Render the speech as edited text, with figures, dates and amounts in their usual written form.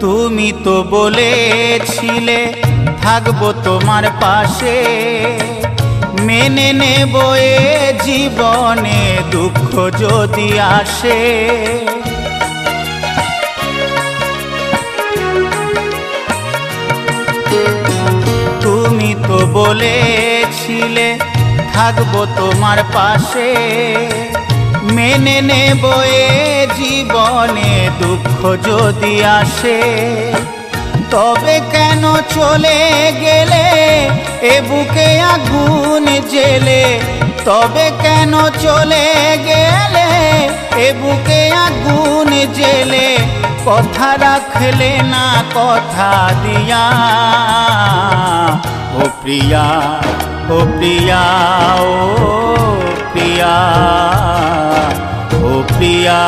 তুমি তো বলেছিলে থাকবো তোমার পাশে, মেনে নেব এ জীবনে দুঃখ যদি আসে। তুমি তো বলেছিলে থাকবো তোমার পাশে, মেনে নেব এ জীবনে দুঃখ যদি আসে। তবে কেন চলে গেলে এ বুকে আগুন জেলে, তবে কেন চলে গেলে এ বুকে আগুন জেলে, কথা রাখলে না কথা দিয়া। ও প্রিয়া, ও প্রিয়া, ও প্রিয়া, ও প্রিয়া।